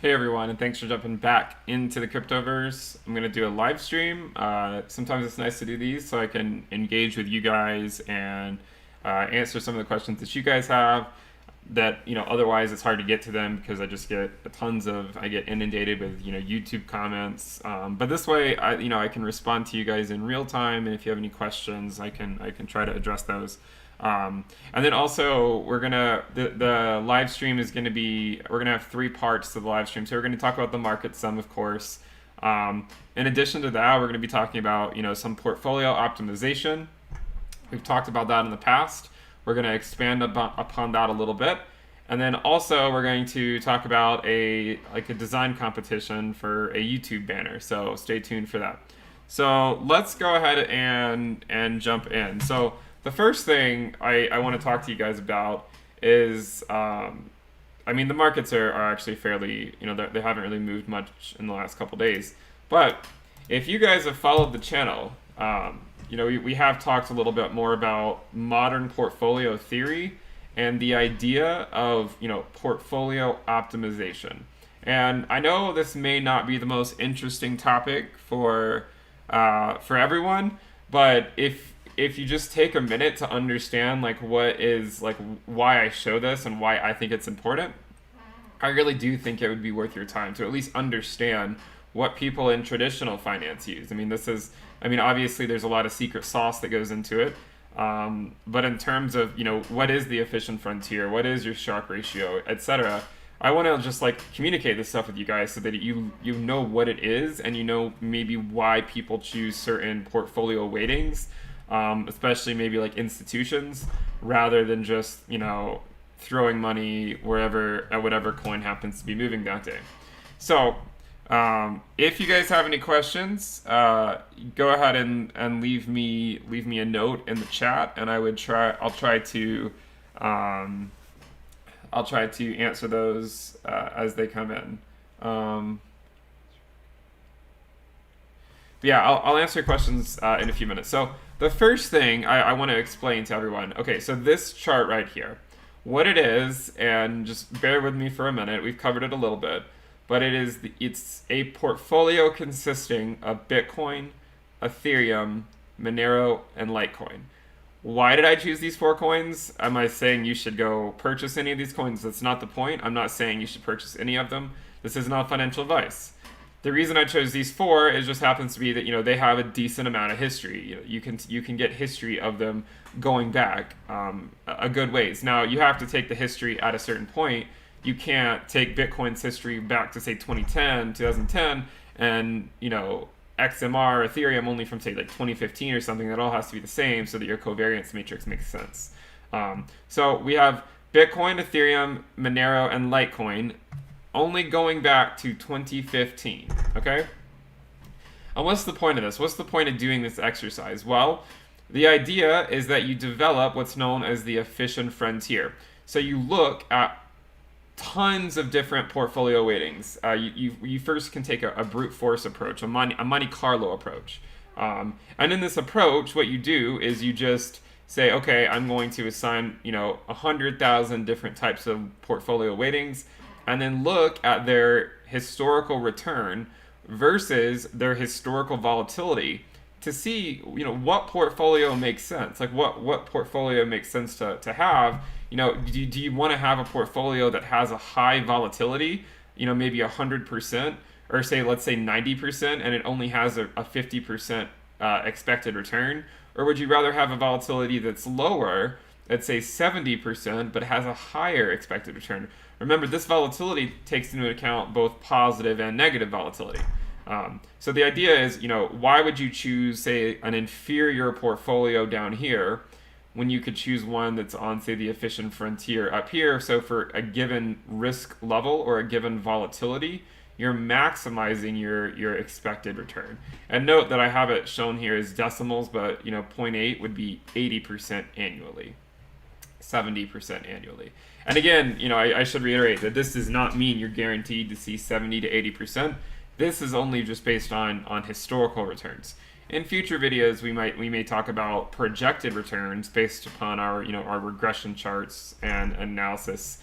Hey everyone, and thanks for jumping back into the cryptoverse. I'm gonna do a live stream. Sometimes it's nice to do these so I can engage with you guys and answer some of the questions that you guys have. That otherwise it's hard to get to them because I just get I get inundated with YouTube comments. But this way, I can respond to you guys in real time, and if you have any questions, I can try to address those. And then also the live stream is gonna be we're gonna have three parts to the live stream. So we're gonna talk about the market some, of course. In addition to that, we're gonna be talking about some portfolio optimization. We've talked about that in the past. We're gonna expand upon that a little bit. And then also we're going to talk about a design competition for a YouTube banner. So stay tuned for that. So let's go ahead and jump in. So the first thing I want to talk to you guys about is, the markets are actually fairly, they haven't really moved much in the last couple days. But if you guys have followed the channel, we have talked a little bit more about modern portfolio theory and the idea of, portfolio optimization. And I know this may not be the most interesting topic for everyone, but if you just take a minute to understand why I show this and why I think it's important, I really do think it would be worth your time to at least understand what people in traditional finance use. Obviously there's a lot of secret sauce that goes into it. But in terms of, what is the efficient frontier, what is your Sharpe ratio, etc., I want to just communicate this stuff with you guys so that you know what it is and maybe why people choose certain portfolio weightings. Especially maybe institutions, rather than just throwing money wherever at whatever coin happens to be moving that day. So if you guys have any questions, go ahead and leave me a note in the chat, and I'll try to answer those as they come in. But yeah, I'll answer questions in a few minutes. So the first thing I want to explain to everyone, okay, so this chart right here, what it is, and just bear with me for a minute, we've covered it a little bit, but it's a portfolio consisting of Bitcoin, Ethereum, Monero, and Litecoin. Why did I choose these four coins? Am I saying you should go purchase any of these coins? That's not the point. I'm not saying you should purchase any of them. This is not financial advice. The reason I chose these four is just happens to be that they have a decent amount of history. You can get history of them going back a good ways. Now you have to take the history at a certain point. You can't take Bitcoin's history back to say 2010, and XMR, Ethereum only from say 2015 or something. That all has to be the same so that your covariance matrix makes sense. So we have Bitcoin, Ethereum, Monero, and Litecoin, only going back to 2015, okay? And what's the point of this? What's the point of doing this exercise? Well, the idea is that you develop what's known as the efficient frontier. So you look at tons of different portfolio weightings. You first can take a brute force approach, a Monte Carlo approach. And in this approach, what you do is you just say, okay, I'm going to assign 100,000 different types of portfolio weightings, and then look at their historical return versus their historical volatility to see, what portfolio makes sense. What portfolio makes sense to have. Do you want to have a portfolio that has a high volatility, maybe 100%, or let's say 90%, and it only has a 50% expected return? Or would you rather have a volatility that's lower, let's say 70%, but has a higher expected return? Remember, this volatility takes into account both positive and negative volatility. So the idea is, why would you choose, say, an inferior portfolio down here when you could choose one that's on, say, the efficient frontier up here? So for a given risk level or a given volatility, you're maximizing your expected return. And note that I have it shown here as decimals, but 0.8 would be 80% annually. 70% annually. And again, I should reiterate that this does not mean you're guaranteed to see 70 to 80%. This is only just based on historical returns. In future videos, we may talk about projected returns based upon our our regression charts and analysis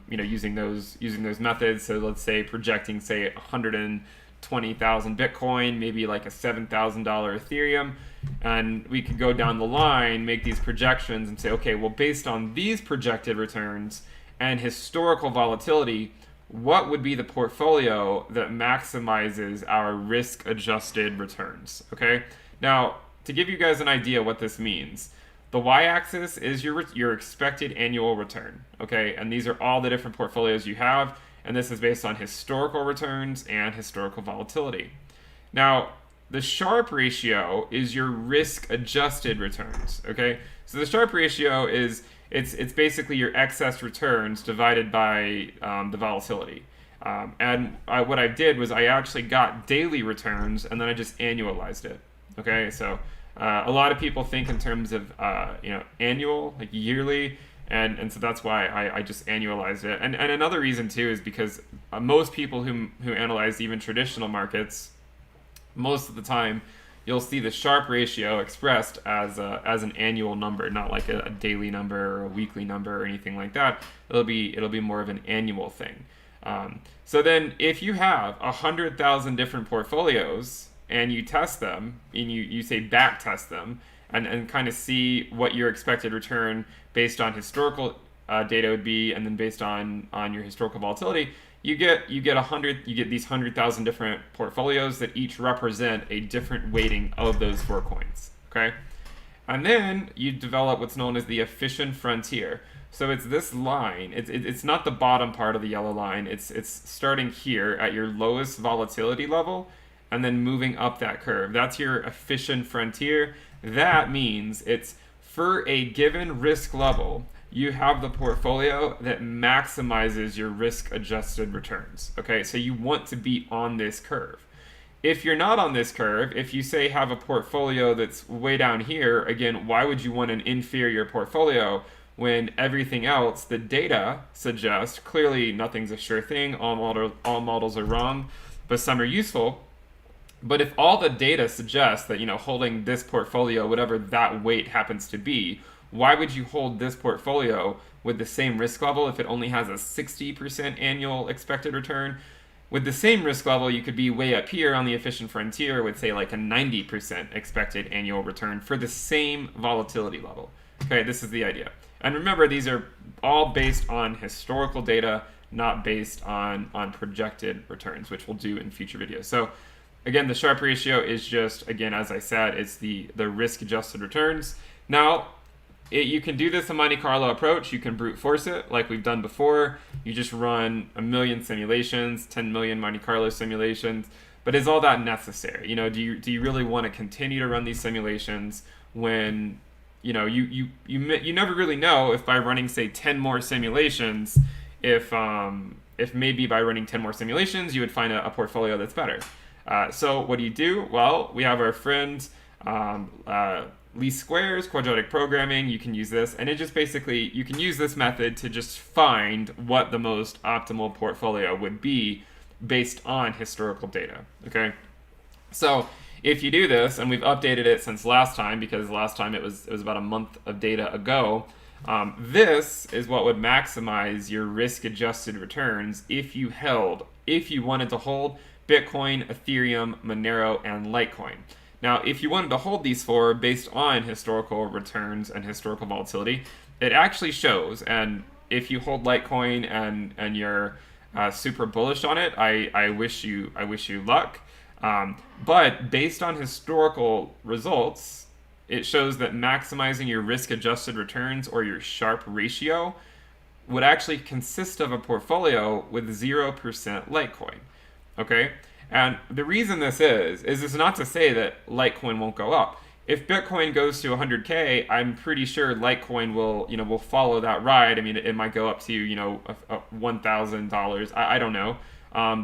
using those methods. So let's say projecting, say, 120,000 Bitcoin, maybe like a $7,000 Ethereum, and we could go down the line, make these projections, and say, okay, well, based on these projected returns and historical volatility, what would be the portfolio that maximizes our risk-adjusted returns? Okay. Now, to give you guys an idea what this means, the y-axis is your expected annual return, okay? And these are all the different portfolios you have, and this is based on historical returns and historical volatility. Now, the Sharpe ratio is your risk-adjusted returns, okay? So the Sharpe ratio is it's basically your excess returns divided by the volatility. What I did was I actually got daily returns, and then I just annualized it. Okay, so a lot of people think in terms of annual, like yearly, and so that's why I just annualized it. And another reason too is because most people who analyze even traditional markets, most of the time you'll see the Sharpe ratio expressed as an annual number, not like a daily number or a weekly number or anything like that. It'll be more of an annual thing. So then if you have 100,000 different portfolios and you test them, and you say back test them, and kind of see what your expected return based on historical data would be, and then based on your historical volatility, you get these 100,000 different portfolios that each represent a different weighting of those 4 coins. Okay, and then you develop what's known as the efficient frontier. So it's this line. It's not the bottom part of the yellow line. It's starting here at your lowest volatility level, and then moving up that curve. That's your efficient frontier. That means it's for a given risk level, you have the portfolio that maximizes your risk-adjusted returns. Okay, so you want to be on this curve. If you're not on this curve, if you say have a portfolio that's way down here, again, why would you want an inferior portfolio when everything else, the data suggests, clearly nothing's a sure thing, all models are wrong, but some are useful. But if all the data suggests that, holding this portfolio, whatever that weight happens to be, why would you hold this portfolio with the same risk level if it only has a 60% annual expected return? With the same risk level, you could be way up here on the efficient frontier with, say, like a 90% expected annual return for the same volatility level. Okay, this is the idea. And remember, these are all based on historical data, not based on projected returns, which we'll do in future videos. So again, the Sharpe ratio is just, again, as I said, it's the risk-adjusted returns. Now, you can do this a Monte Carlo approach. You can brute force it like we've done before. You just run 1 million simulations, 10 million Monte Carlo simulations. But is all that necessary? Do you really want to continue to run these simulations when you never really know if by running, say, 10 more simulations, if maybe by running 10 more simulations you would find a portfolio that's better. So what do? Well, we have our friend least squares, quadratic programming. You can use this, and it just basically, you can use this method to just find what the most optimal portfolio would be based on historical data. Okay, so if you do this, and we've updated it since last time, because last time it was about a month of data ago, this is what would maximize your risk-adjusted returns if you wanted to hold Bitcoin, Ethereum, Monero, and Litecoin. Now, if you wanted to hold these 4 based on historical returns and historical volatility, it actually shows. And if you hold Litecoin and you're super bullish on it, I wish you luck. But based on historical results, it shows that maximizing your risk-adjusted returns, or your Sharpe ratio, would actually consist of a portfolio with 0% Litecoin. Okay, and the reason this is not to say that Litecoin won't go up. If Bitcoin goes to 100K, I'm pretty sure Litecoin will follow that ride. I mean, it might go up to $1,000. I don't know.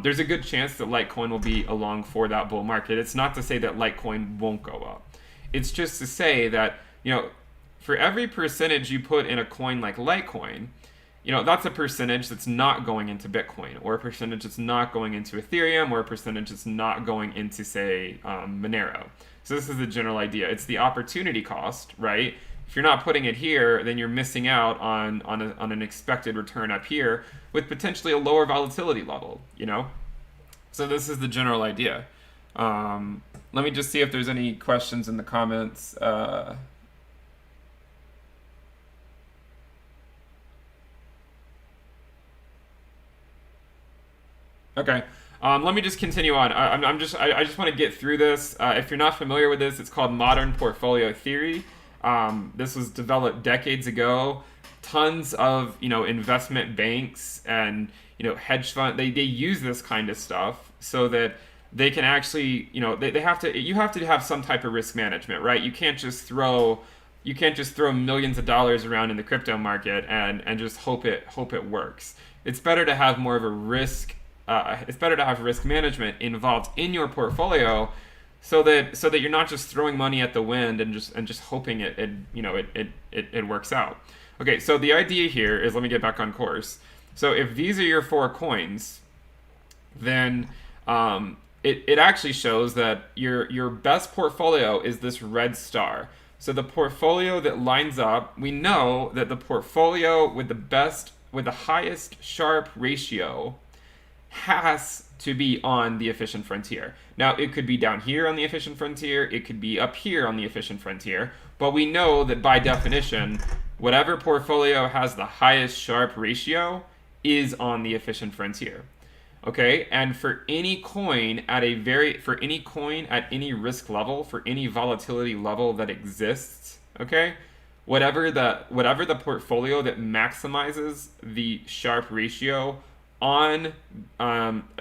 There's a good chance that Litecoin will be along for that bull market. It's not to say that Litecoin won't go up. It's just to say that for every percentage you put in a coin like Litecoin, that's a percentage that's not going into Bitcoin, or a percentage that's not going into Ethereum, or a percentage that's not going into, say, Monero. So this is the general idea. It's the opportunity cost, right? If you're not putting it here, then you're missing out on an expected return up here with potentially a lower volatility level, you know? So this is the general idea. Let me just see if there's any questions in the comments. Okay. Let me just continue on. I just want to get through this. If you're not familiar with this, it's called modern portfolio theory. This was developed decades ago. Tons of investment banks and hedge fund they use this kind of stuff so that they can actually they have to you have to have some type of risk management, right? You can't just throw millions of dollars around in the crypto market and just hope it works. It's better to have more of a risk. It's better to have risk management involved in your portfolio, so that you're not just throwing money at the wind and just hoping it works out. Okay, so the idea here is, let me get back on course. So if these are your 4 coins, then it actually shows that your best portfolio is this red star. So the portfolio that lines up, we know that the portfolio with the highest Sharpe ratio has to be on the efficient frontier. Now, it could be down here on the efficient frontier, it could be up here on the efficient frontier, but we know that by definition, whatever portfolio has the highest Sharpe ratio is on the efficient frontier. Okay, and for any coin at any risk level, for any volatility level that exists, okay, whatever the portfolio that maximizes the Sharpe ratio on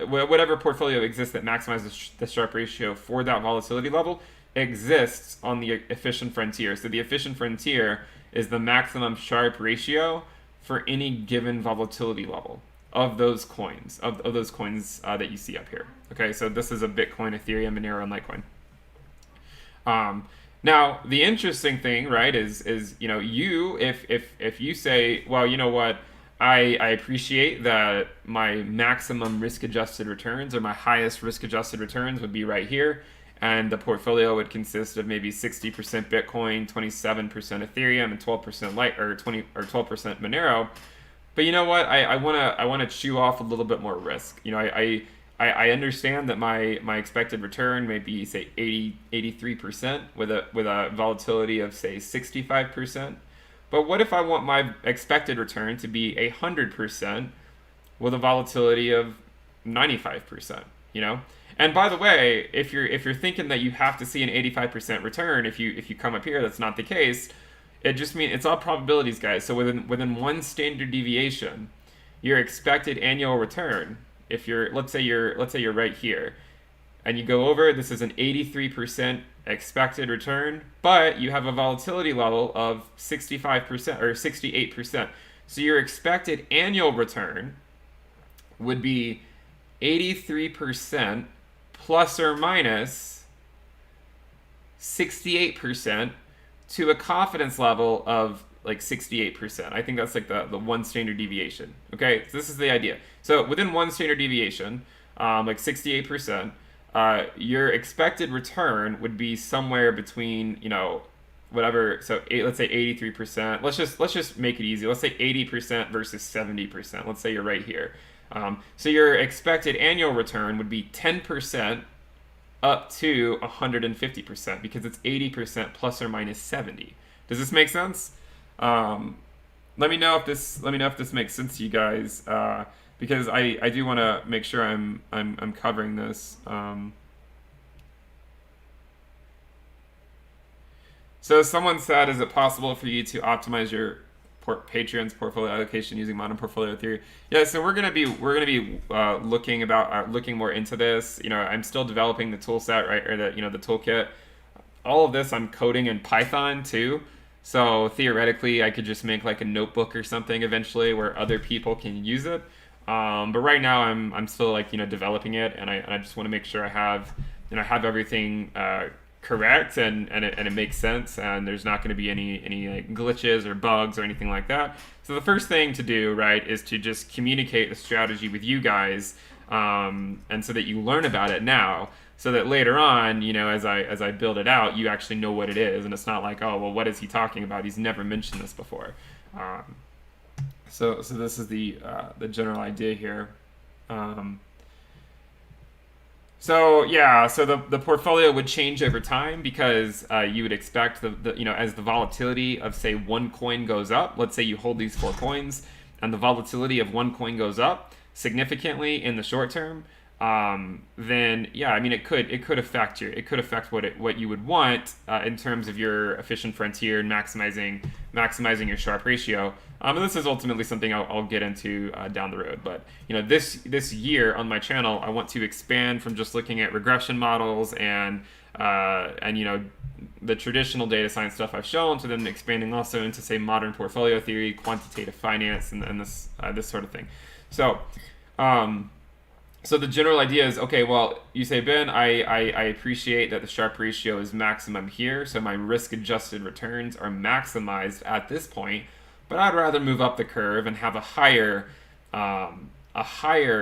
whatever portfolio exists that maximizes the Sharpe ratio for that volatility level exists on the efficient frontier. So the efficient frontier is the maximum Sharpe ratio for any given volatility level of those coins, that you see up here. Okay, so this is a Bitcoin, Ethereum, Monero, and Litecoin. Now, the interesting thing, right, is if you say, well, you know what, I appreciate that my maximum risk-adjusted returns, or my highest risk-adjusted returns, would be right here, and the portfolio would consist of maybe 60% Bitcoin, 27% Ethereum, and 12% or 12% Monero. But you know what? I wanna chew off a little bit more risk. I understand that my expected return may be, say, 83% with a volatility of, say, 65%. But what if I want my expected return to be 100% with a volatility of 95%? And by the way, if you're thinking that you have to see an 85% return if you come up here, that's not the case. It just means it's all probabilities, guys. So within one standard deviation, your expected annual return, if let's say you're right here, and you go over, this is an 83% expected return, but you have a volatility level of 65% or 68%. So your expected annual return would be 83% plus or minus 68% to a confidence level of like 68%. I think that's like the one standard deviation. Okay, so this is the idea. So within one standard deviation, like 68%, your expected return would be somewhere between, whatever. So let's say 83%. Let's just make it easy. Let's say 80% versus 70%. Let's say you're right here. So your expected annual return would be 10% up to 150%, because it's 80% plus or minus 70. Does this make sense? Let me know if this makes sense to you guys, because I do want to make sure I'm covering this. So someone said, is it possible for you to optimize your Patreon's portfolio allocation using modern portfolio theory? Yeah, so we're gonna be looking more into this. I'm still developing the tool set, right, or the toolkit. All of this I'm coding in Python too. So theoretically, I could just make like a notebook or something eventually where other people can use it. But right now, I'm still developing it, and I just want to make sure I have everything correct and it makes sense, and there's not going to be any like glitches or bugs or anything like that. So the first thing to do, right, is to just communicate the strategy with you guys, and so that you learn about it now, so that later on, as I build it out, you actually know what it is, and it's not like, oh, well, what is he talking about? He's never mentioned this before. So this is the general idea here. So yeah, so the portfolio would change over time because you would expect as the volatility of say one coin goes up. Let's say you hold these 4 coins, and the volatility of one coin goes up significantly in the short term. Then yeah, I mean it could affect what you would want in terms of your efficient frontier and maximizing your Sharpe ratio. And this is ultimately something I'll get into down the road. But this year on my channel, I want to expand from just looking at regression models and the traditional data science stuff I've shown to then expanding also into say modern portfolio theory, quantitative finance, and this sort of thing. So. So the general idea is, okay, well, you say, Ben, I appreciate that the Sharpe ratio is maximum here, so my risk-adjusted returns are maximized at this point, but I'd rather move up the curve and have a higher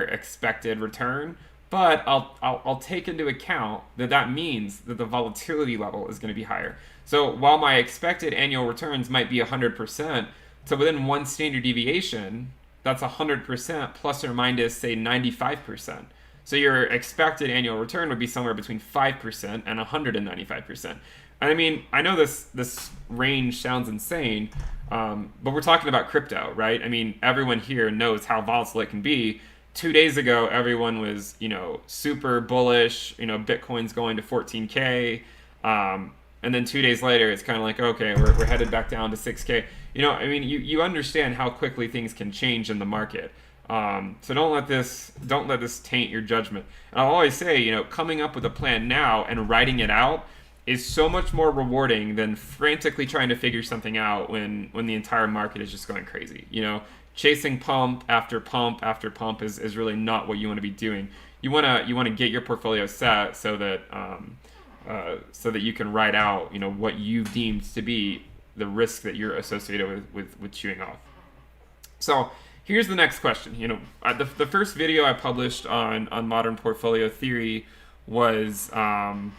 expected return. But I'll take into account that means that the volatility level is going to be higher. So while my expected annual returns might be 100%, so within one standard deviation, that's 100% plus or minus, say, 95%. So your expected annual return would be somewhere between 5% and 195%. And I mean, I know this range sounds insane, but we're talking about crypto, right? I mean, everyone here knows how volatile it can be. 2 days ago, everyone was, super bullish, Bitcoin's going to 14K. And then 2 days later, it's kind of like, okay, we're headed back down to 6K. I mean, you understand how quickly things can change in the market. So don't let this taint your judgment. And I'll always say, coming up with a plan now and writing it out is so much more rewarding than frantically trying to figure something out when the entire market is just going crazy. Chasing pump after pump after pump is really not what you want to be doing. You want to get your portfolio set so that you can write out what you deemed to be the risk that you're associated with chewing off. So here's the next question. The first video I published on modern portfolio theory was about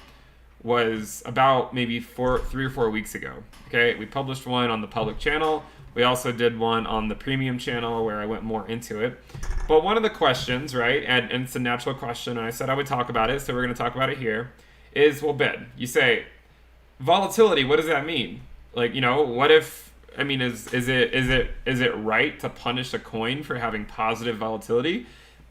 maybe 3 or 4 weeks ago. Okay, we published one on the public channel. We also did one on the premium channel where I went more into it. But one of the questions, right, and it's a natural question, and I said I would talk about it, so we're going to talk about it here, is, well, Ben, you say, volatility, what does that mean? Like, what if, I mean, is it right to punish a coin for having positive volatility?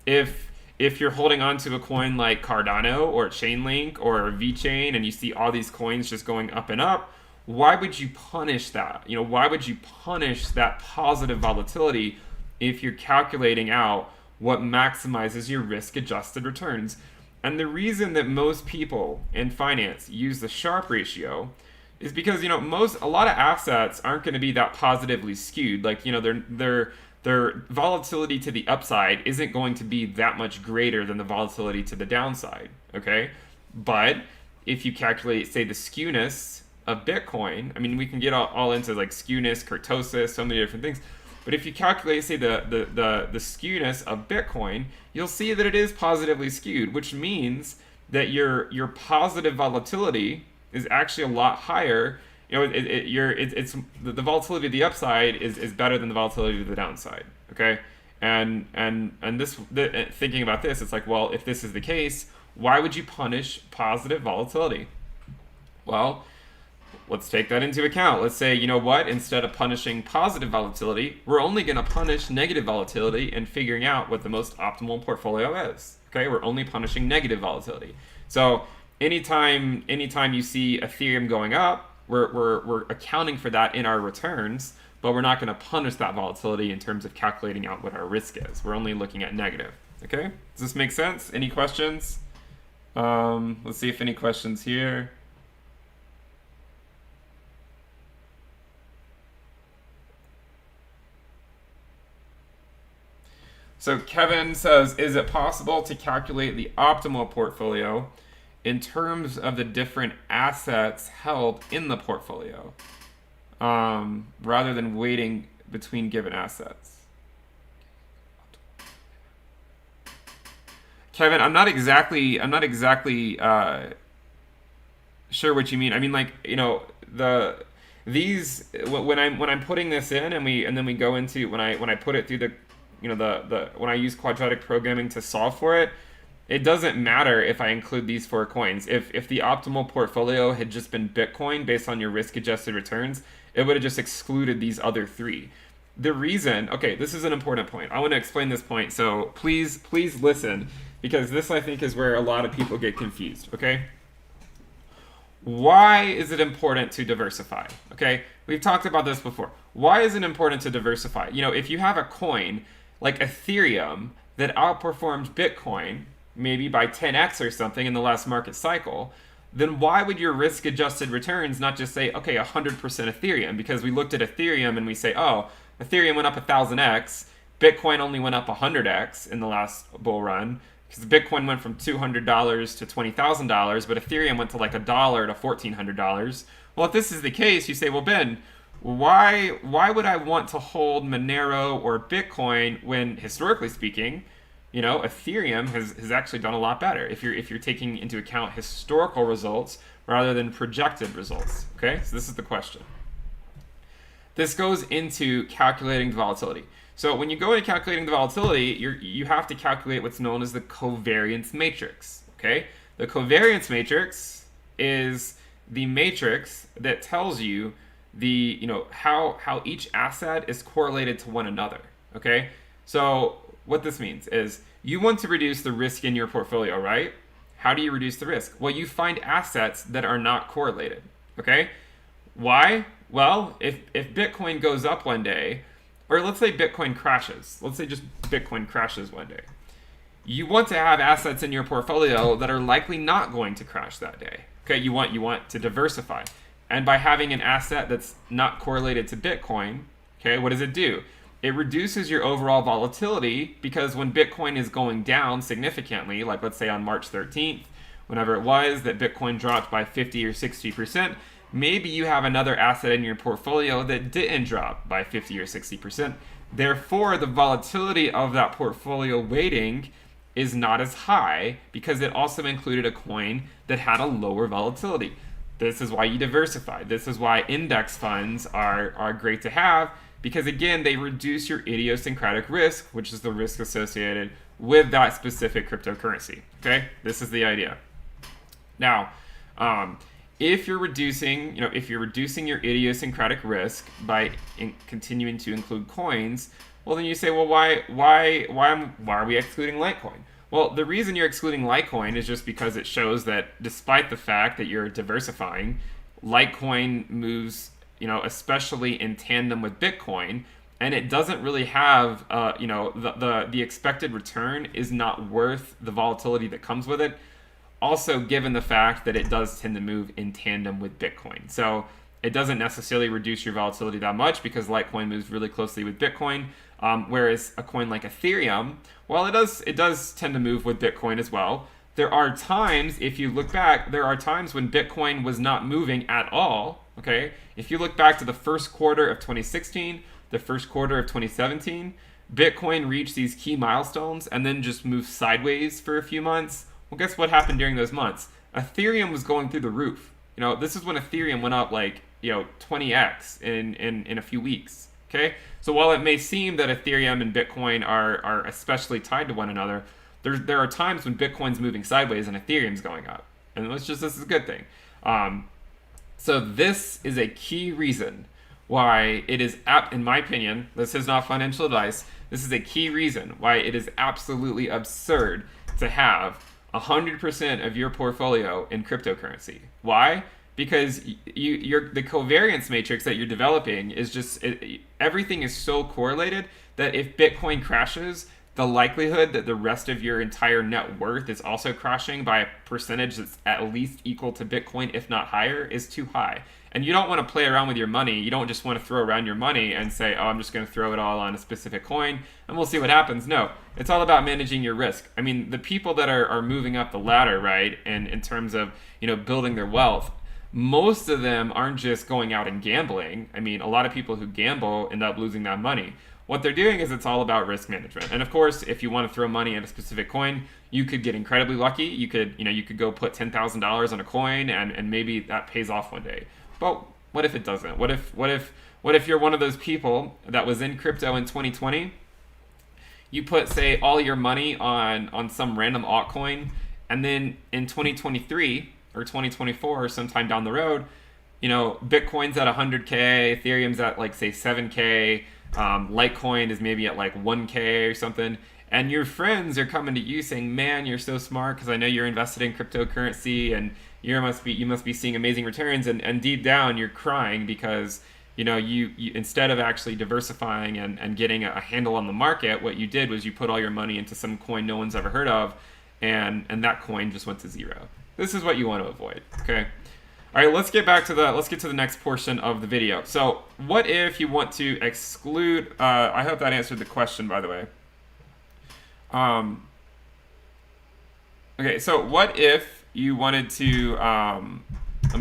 If you're holding on to a coin like Cardano or Chainlink or VeChain and you see all these coins just going up and up, why would you punish that? Why would you punish that positive volatility if you're calculating out what maximizes your risk-adjusted returns? And the reason that most people in finance use the Sharpe ratio is because a lot of assets aren't going to be that positively skewed. Like their volatility to the upside isn't going to be that much greater than the volatility to the downside. Okay, but if you calculate, say, the skewness of Bitcoin, I mean, we can get all into like skewness, kurtosis, so many different things. But if you calculate, say, the skewness of Bitcoin, you'll see that it is positively skewed, which means that your positive volatility is actually a lot higher. It's the volatility of the upside is better than the volatility of the downside. Okay, and thinking about this, it's like, well, if this is the case, why would you punish positive volatility? Well, let's take that into account. Let's say, instead of punishing positive volatility, we're only going to punish negative volatility and figuring out what the most optimal portfolio is. Okay, we're only punishing negative volatility. So anytime you see Ethereum going up, we're accounting for that in our returns, but we're not going to punish that volatility in terms of calculating out what our risk is. We're only looking at negative. Okay, does this make sense? Any questions? Let's see if any questions here. So Kevin says, is it possible to calculate the optimal portfolio in terms of the different assets held in the portfolio, rather than weighting between given assets? Kevin, I'm not exactly sure what you mean. I mean, like, these when I'm putting this in, and then we go into when I put it through the, the when I use quadratic programming to solve for it. It doesn't matter if I include these four coins. If the optimal portfolio had just been Bitcoin based on your risk adjusted returns, it would have just excluded these other three. The reason, okay, this is an important point. I want to explain this point, so please listen, because this, I think, is where a lot of people get confused, okay? Why is it important to diversify? Okay, we've talked about this before. Why is it important to diversify? If you have a coin like Ethereum that outperformed Bitcoin, maybe by 10x or something in the last market cycle, then why would your risk adjusted returns not just say, okay, 100% Ethereum? Because we looked at Ethereum and we say, oh, Ethereum went up 1,000x, Bitcoin only went up 100x in the last bull run, because Bitcoin went from $200 to $20,000, but Ethereum went to like $1 to $1,400. Well, if this is the case, you say, well, Ben, why would I want to hold Monero or Bitcoin when, historically speaking, Ethereum has actually done a lot better if you're taking into account historical results rather than projected results. Okay, so this is the question. This goes into calculating the volatility. So when you go into calculating the volatility, you have to calculate what's known as the covariance matrix. Okay, the covariance matrix is the matrix that tells you how each asset is correlated to one another. Okay, so what this means is you want to reduce the risk in your portfolio, right? How do you reduce the risk? Well, you find assets that are not correlated, okay? Why? Well, if Bitcoin goes up one day, or let's say Bitcoin crashes, let's say just Bitcoin crashes one day, you want to have assets in your portfolio that are likely not going to crash that day, okay? You want to diversify. And by having an asset that's not correlated to Bitcoin, okay, what does it do? It reduces your overall volatility, because when Bitcoin is going down significantly, like let's say on March 13th, whenever it was that Bitcoin dropped by 50 or 60%, maybe you have another asset in your portfolio that didn't drop by 50 or 60%. Therefore, the volatility of that portfolio weighting is not as high because it also included a coin that had a lower volatility. This is why you diversify. This is why index funds are great to have, because again, they reduce your idiosyncratic risk, which is the risk associated with that specific cryptocurrency. Okay, this is the idea. Now, if you're reducing your idiosyncratic risk by continuing to include coins, well, then you say, well, why are we excluding Litecoin? Well, the reason you're excluding Litecoin is just because it shows that despite the fact that you're diversifying, Litecoin moves, especially in tandem with Bitcoin, and it doesn't really have, the expected return is not worth the volatility that comes with it. Also, given the fact that it does tend to move in tandem with Bitcoin. So it doesn't necessarily reduce your volatility that much because Litecoin moves really closely with Bitcoin. Whereas a coin like Ethereum, well, it does tend to move with Bitcoin as well. There are times, if you look back, there are times when Bitcoin was not moving at all. Okay, if you look back to the first quarter of 2016, the first quarter of 2017, Bitcoin reached these key milestones and then just moved sideways for a few months. Well, guess what happened during those months? Ethereum was going through the roof. This is when Ethereum went up like 20x in a few weeks. Okay, so while it may seem that Ethereum and Bitcoin are especially tied to one another, there are times when Bitcoin's moving sideways and Ethereum's going up, and this is a good thing. So this is a key reason why it is, in my opinion, this is not financial advice, this is a key reason why it is absolutely absurd to have 100% of your portfolio in cryptocurrency. Why? Because the covariance matrix that you're developing is just, everything is so correlated that if Bitcoin crashes, the likelihood that the rest of your entire net worth is also crashing by a percentage that's at least equal to Bitcoin, if not higher, is too high. And you don't want to play around with your money. You don't just want to throw around your money and say, oh, I'm just going to throw it all on a specific coin and we'll see what happens. No, it's all about managing your risk. I mean, the people that are moving up the ladder, right, and in terms of, building their wealth, most of them aren't just going out and gambling. I mean, a lot of people who gamble end up losing that money. what they're doing is it's all about risk management. And of course, if you want to throw money at a specific coin, you could get incredibly lucky. You could go put $10,000 on a coin, and maybe that pays off one day. But what if it doesn't? What if you're one of those people that was in crypto in 2020? You put, say, all your money on some random altcoin, and then in 2023 or 2024 or sometime down the road, Bitcoin's at 100K, Ethereum's at like say 7K, Litecoin is maybe at like 1K or something, and your friends are coming to you saying, "Man, you're so smart because I know you're invested in cryptocurrency and you must be seeing amazing returns," and deep down you're crying because you instead of actually diversifying and getting a handle on the market, what you did was you put all your money into some coin no one's ever heard of, and that coin just went to zero. This is what you want to avoid. Okay. All right, let's get to the next portion of the video. So, what if you want to exclude? I hope that answered the question, by the way. Okay, so what if you wanted to? I'm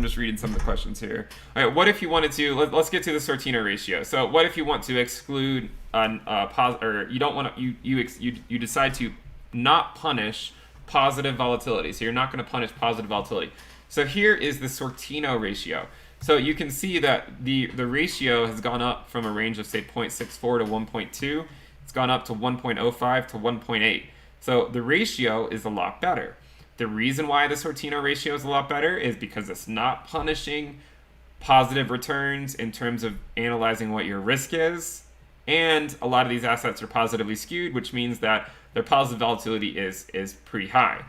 just reading some of the questions here. All right, what if you wanted to? Let's get to the Sortino ratio. So, what if you want to exclude or you don't want to? You decide to not punish positive volatility. So you're not going to punish positive volatility. So here is the Sortino ratio. So you can see that the ratio has gone up from a range of say 0.64 to 1.2. It's gone up to 1.05 to 1.8. So the ratio is a lot better. The reason why the Sortino ratio is a lot better is because it's not punishing positive returns in terms of analyzing what your risk is. And a lot of these assets are positively skewed, which means that their positive volatility is pretty high.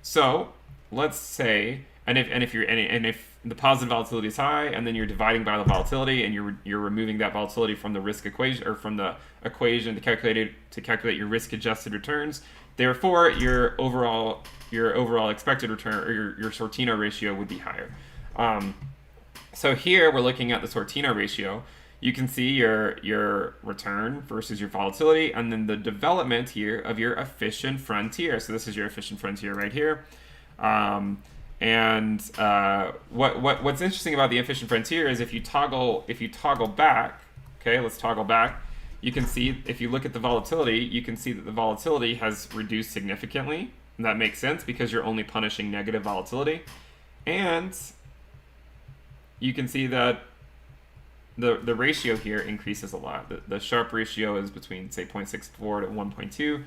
So let's say, and if the positive volatility is high, and then you're dividing by the volatility, and you're removing that volatility from the risk equation or from the equation to calculate your risk-adjusted returns. Therefore, your overall expected return, or your Sortino ratio, would be higher. So here we're looking at the Sortino ratio. You can see your return versus your volatility, and then the development here of your efficient frontier. So this is your efficient frontier right here. What's interesting about the efficient frontier is if you toggle back, okay, let's toggle back. You can see, if you look at the volatility, you can see that the volatility has reduced significantly. And that makes sense because you're only punishing negative volatility. And you can see that the ratio here increases a lot. The Sharpe ratio is between say 0.64 to 1.2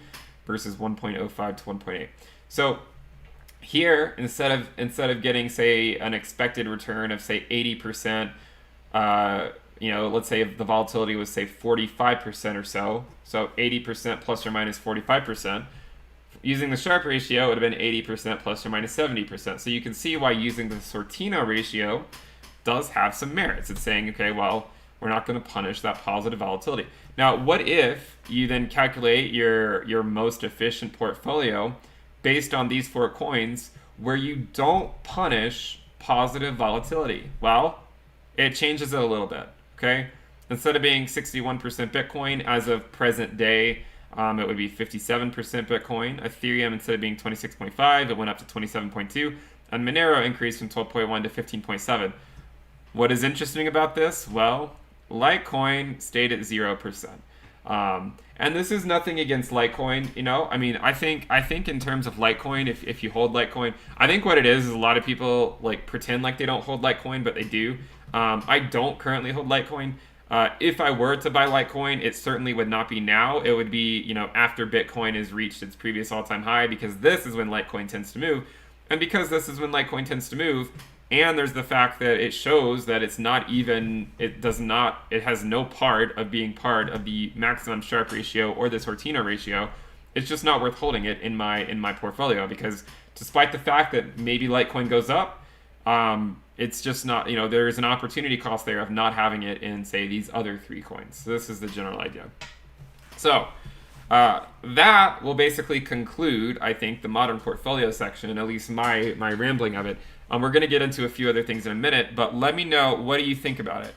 versus 1.05 to 1.8. So here, instead of getting say an expected return of say 80%, let's say if the volatility was say 45% or so 80% plus or minus 45%. Using the Sharpe ratio, it would have been 80% plus or minus 70%. So you can see why using the Sortino ratio does have some merits. It's saying, okay, well, we're not going to punish that positive volatility. Now, what if you then calculate your most efficient portfolio based on these 4 coins where you don't punish positive volatility? Well, it changes it a little bit, okay? Instead of being 61% Bitcoin as of present day, it would be 57% Bitcoin. Ethereum, instead of being 26.5, it went up to 27.2. And Monero increased from 12.1 to 15.7. What is interesting about this? Well, Litecoin stayed at 0%. And this is nothing against Litecoin, I mean, I think in terms of Litecoin, if you hold Litecoin, I think what it is a lot of people like pretend like they don't hold Litecoin, but they do. I don't currently hold Litecoin. If I were to buy Litecoin, it certainly would not be now. It would be, after Bitcoin has reached its previous all-time high, because this is when Litecoin tends to move. And because this is when Litecoin tends to move, and there's the fact that it shows that it has no part of being part of the maximum Sharpe ratio or the Sortino ratio, it's just not worth holding it in my portfolio, because despite the fact that maybe Litecoin goes up, it's just not, there is an opportunity cost there of not having it in, say, these other 3 coins. So this is the general idea. So that will basically conclude, I think, the modern portfolio section, at least my rambling of it. We're going to get into a few other things in a minute, but let me know, what do you think about it?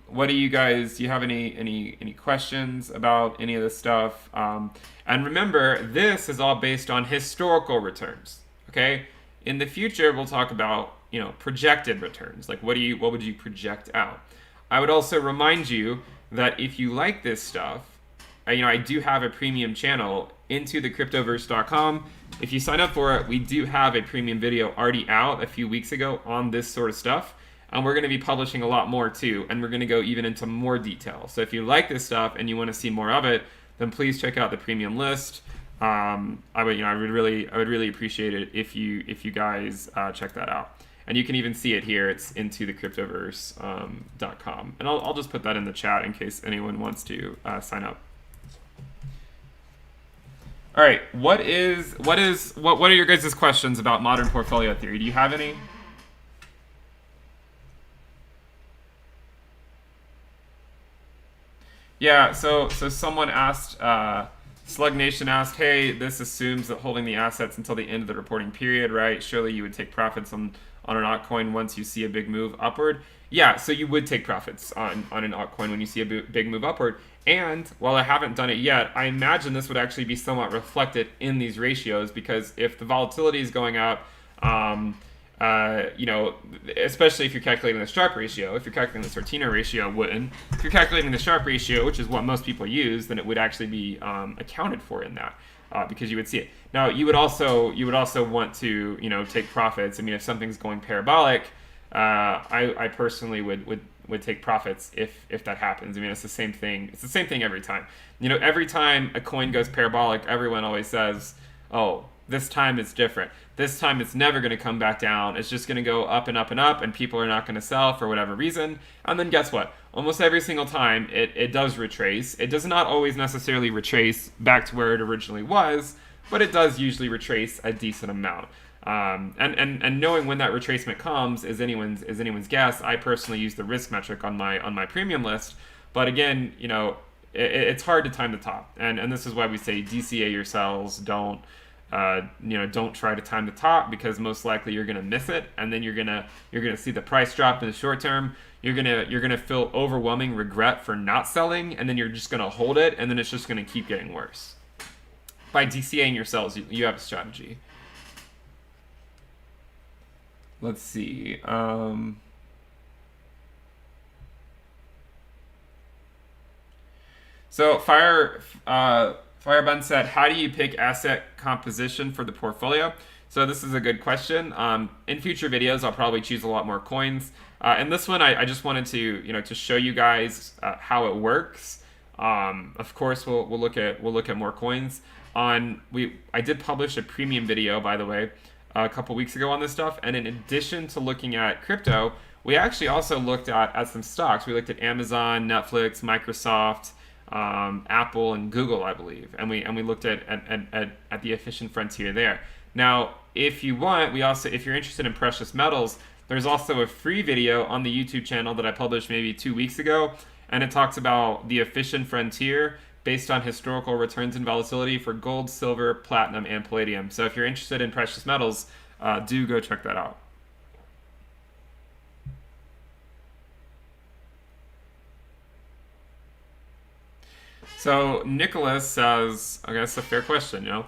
What do you guys, do you have any questions about any of this stuff? And remember, this is all based on historical returns, okay? In the future, we'll talk about, projected returns. Like what would you project out? I would also remind you that if you like this stuff, I do have a premium channel, intothecryptoverse.com. If you sign up for it, we do have a premium video already out a few weeks ago on this sort of stuff. And we're going to be publishing a lot more too, and we're going to go even into more detail. So if you like this stuff and you want to see more of it, then please check out the premium list. I would really appreciate it if you guys check that out. And you can even see it here. It's intothecryptoverse.com. And I'll just put that in the chat in case anyone wants to sign up. All right, what are your guys' questions about modern portfolio theory? Do you have any? Yeah, so someone asked, Slug Nation asked, hey, this assumes that holding the assets until the end of the reporting period, right? Surely you would take profits on an altcoin once you see a big move upward. Yeah, so you would take profits on an altcoin when you see a big move upward. And while I haven't done it yet, I imagine this would actually be somewhat reflected in these ratios, because if the volatility is going up, especially if you're calculating the Sharpe ratio, if you're calculating the Sortino ratio, wouldn't. If you're calculating the Sharpe ratio, which is what most people use, then it would actually be accounted for in that, because you would see it. Now, you would also want to take profits. I mean, if something's going parabolic, I personally would take profits if that happens. I mean, it's the same thing. It's the same thing every time. Every time a coin goes parabolic, everyone always says, "Oh, this time it's different. This time it's never going to come back down. It's just going to go up and up and up, and people are not going to sell for whatever reason." And then guess what? Almost every single time it does retrace. It does not always necessarily retrace back to where it originally was, but it does usually retrace a decent amount. And knowing when that retracement comes is anyone's guess. I personally use the risk metric on my premium list, but again, it's hard to time the top, and this is why we say DCA your sells. Don't try to time the top, because most likely you're gonna miss it, and then you're gonna see the price drop in the short term. You're gonna feel overwhelming regret for not selling, and then you're just gonna hold it, and then it's just gonna keep getting worse. By DCAing your sells, you have a strategy. Let's see. So Firebun said, how do you pick asset composition for the portfolio? So this is a good question. In future videos, I'll probably choose a lot more coins. In this one, I just wanted to show you guys how it works. Of course, we'll look at more coins. I did publish a premium video, by the way, a couple weeks ago on this stuff. And in addition to looking at crypto, we actually also looked at some stocks. We looked at Amazon, Netflix, Microsoft, Apple, and Google, I believe, and we looked at the efficient frontier there. Now, if you want, if you're interested in precious metals, there's also a free video on the YouTube channel that I published maybe 2 weeks ago, and it talks about the efficient frontier based on historical returns and volatility for gold, silver, platinum, and palladium. So if you're interested in precious metals, do go check that out. So Nicholas says, I guess a fair question,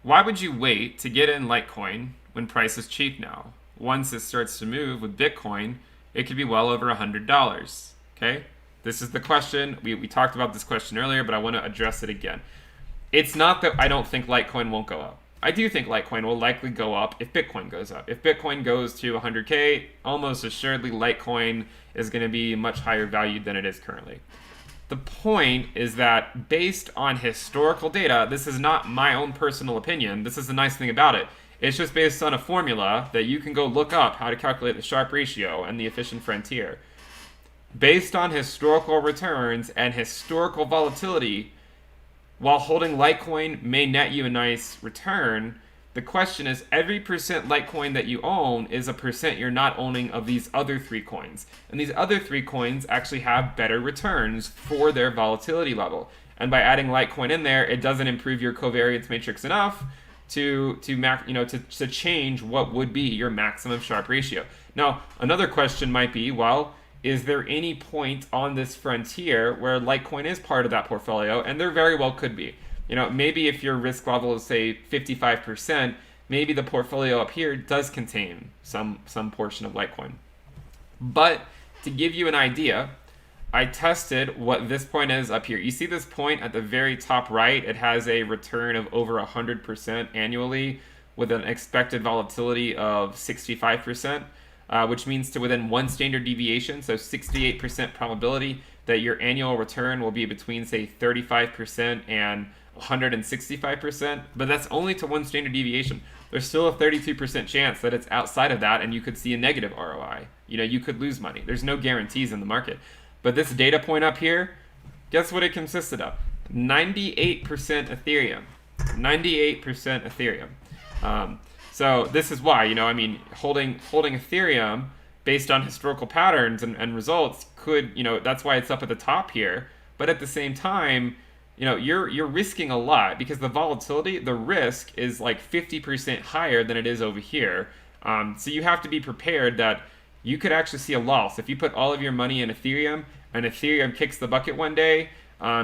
why would you wait to get in Litecoin when price is cheap now? Once it starts to move with Bitcoin, it could be well over $100. Okay? This is the question. We talked about this question earlier, but I want to address it again. It's not that I don't think Litecoin won't go up. I do think Litecoin will likely go up if Bitcoin goes up. If Bitcoin goes to 100K, almost assuredly Litecoin is going to be much higher valued than it is currently. The point is that based on historical data, this is not my own personal opinion. This is the nice thing about it. It's just based on a formula that you can go look up how to calculate the Sharpe ratio and the efficient frontier. Based on historical returns and historical volatility, while holding Litecoin may net you a nice return, the question is every percent Litecoin that you own is a percent you're not owning of these other 3 coins. And these other 3 coins actually have better returns for their volatility level. And by adding Litecoin in there, it doesn't improve your covariance matrix enough to change what would be your maximum Sharpe ratio. Now, another question might be, well, is there any point on this frontier where Litecoin is part of that portfolio? And there very well could be. Maybe if your risk level is, say, 55%, maybe the portfolio up here does contain some portion of Litecoin. But to give you an idea, I tested what this point is up here. You see this point at the very top right? It has a return of over 100% annually with an expected volatility of 65%, which means to within one standard deviation, so 68% probability that your annual return will be between, say, 35% and 165%, but that's only to one standard deviation. There's still a 32% chance that it's outside of that and you could see a negative ROI. You could lose money. There's no guarantees in the market. But this data point up here, guess what it consisted of? 98% Ethereum. 98% Ethereum. So this is why, holding Ethereum based on historical patterns and results could, that's why it's up at the top here. But at the same time, you're risking a lot because the volatility, the risk is like 50% higher than it is over here. So you have to be prepared that you could actually see a loss. If you put all of your money in Ethereum and Ethereum kicks the bucket one day,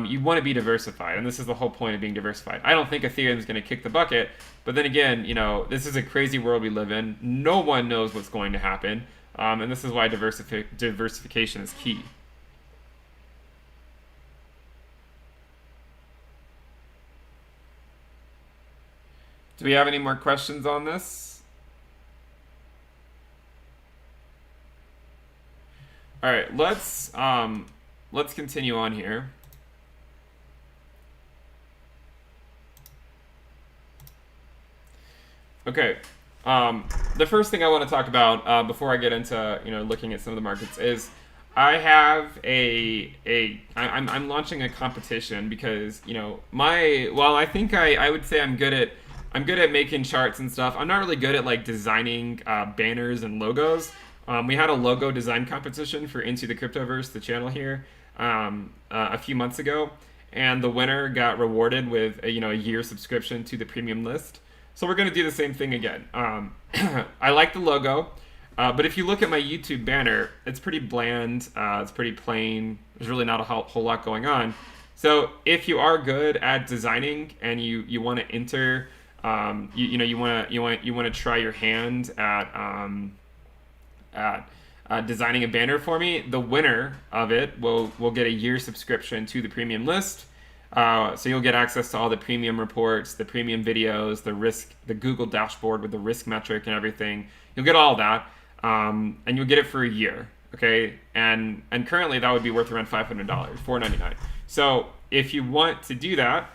you want to be diversified. And this is the whole point of being diversified. I don't think Ethereum is going to kick the bucket. But then again, this is a crazy world we live in. No one knows what's going to happen. And this is why diversification is key. Do we have any more questions on this? All right, let's continue on here. Okay, the first thing I want to talk about before I get into looking at some of the markets is I have I'm launching a competition because I think I would say I'm good at making charts and stuff. I'm not really good at like designing banners and logos. We had a logo design competition for Into the Cryptoverse, the channel here, a few months ago, and the winner got rewarded with a year subscription to the premium list. So we're going to do the same thing again. I like the logo, but if you look at my YouTube banner, it's pretty bland. It's pretty plain. There's really not a whole lot going on. So if you are good at designing and you want to enter, you want to try your hand at designing a banner for me, the winner of it will get a year subscription to the premium list. So you'll get access to all the premium reports, the premium videos, the Google dashboard with the risk metric and everything. You'll get all that, and you'll get it for a year. Okay, and currently that would be worth around $500, $499. So if you want to do that,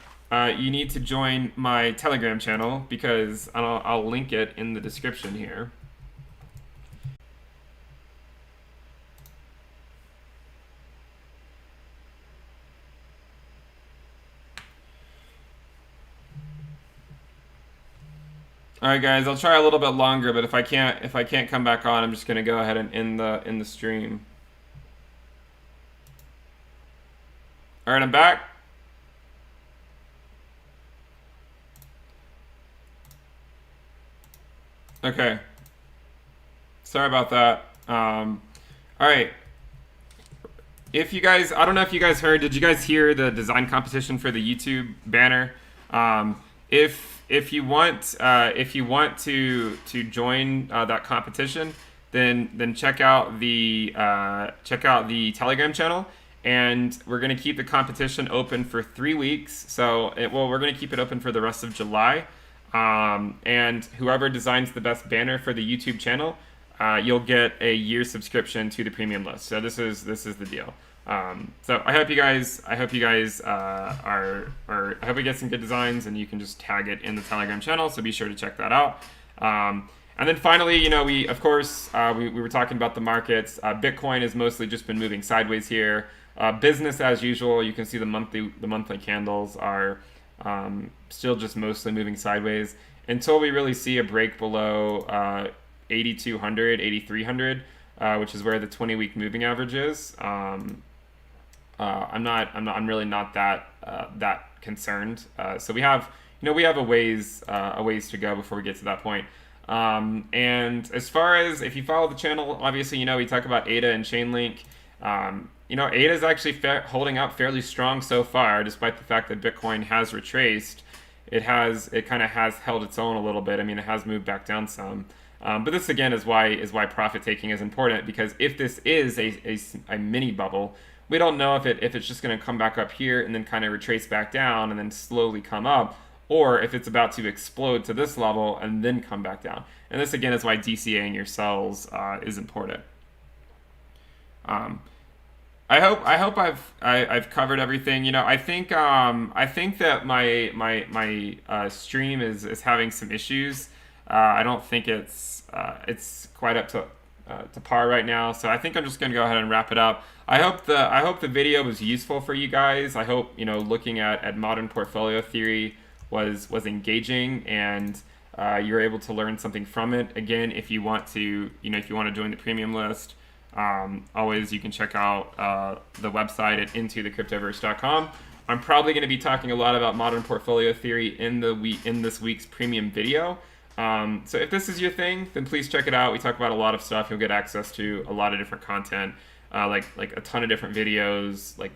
you need to join my Telegram channel because I'll link it in the description here. All right, guys, I'll try a little bit longer, but if I can't come back on, I'm just gonna go ahead and end the stream. All right, I'm back. Okay. Sorry about that. All right. If you guys, I don't know if you guys heard. Did you guys hear the design competition for the YouTube banner? If you want to join that competition, then check out the Telegram channel, and we're gonna keep the competition open for 3 weeks. So we're gonna keep it open for the rest of July, and whoever designs the best banner for the YouTube channel, you'll get a year subscription to the premium list. So this is the deal. So I hope you guys I hope we get some good designs, and you can just tag it in the Telegram channel. So be sure to check that out. And then finally, we were talking about the markets. Bitcoin has mostly just been moving sideways here. Business as usual. You can see the monthly candles are still just mostly moving sideways until we really see a break below 8,200, 8,300, which is where the 20-week moving average is. I'm really not that concerned. So we have a ways to go before we get to that point. And as far as if you follow the channel, obviously we talk about ADA and Chainlink. ADA is actually holding up fairly strong so far, despite the fact that Bitcoin has retraced. It kind of has held its own a little bit. I mean, it has moved back down some. But this again is why profit taking is important, because if this is a mini bubble, we don't know if it's just going to come back up here and then kind of retrace back down and then slowly come up, or if it's about to explode to this level and then come back down. And this again is why DCAing your sells is important. I hope I've covered everything. You know, I think that my stream is having some issues. I don't think it's quite up to par right now. So I think I'm just gonna go ahead and wrap it up. I hope the video was useful for you guys. I hope, you know, looking at modern portfolio theory was engaging, and you're able to learn something from it. Again, if you want to, you know, if you want to join the premium list, always you can check out the website at intothecryptoverse.com. I'm probably going to be talking a lot about modern portfolio theory in this week's premium video. So if this is your thing, then please check it out. We talk about a lot of stuff. You'll get access to a lot of different content, like a ton of different videos, like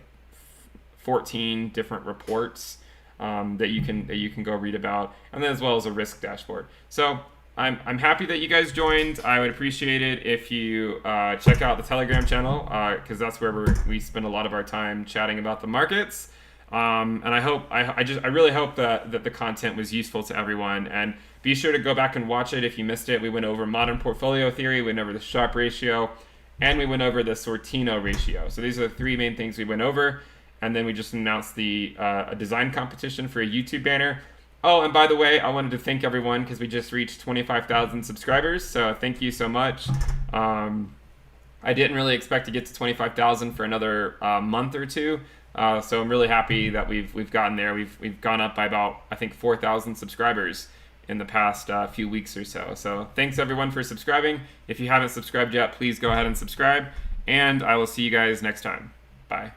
14 different reports that you can go read about, and then as well as a risk dashboard. So I'm happy that you guys joined. I would appreciate it if you check out the Telegram channel, because that's where we spend a lot of our time chatting about the markets. And I really hope that the content was useful to everyone. And be sure to go back and watch it if you missed it. We went over modern portfolio theory, we went over the Sharpe ratio, and we went over the Sortino ratio. So these are the three main things we went over. And then we just announced a design competition for a YouTube banner. Oh, and by the way, I wanted to thank everyone because we just reached 25,000 subscribers. So thank you so much. I didn't really expect to get to 25,000 for another month or two. So I'm really happy that we've gotten there. We've gone up by about, I think, 4,000 subscribers in the past few weeks or so. So thanks everyone for subscribing. If you haven't subscribed yet, please go ahead and subscribe. And I will see you guys next time. Bye.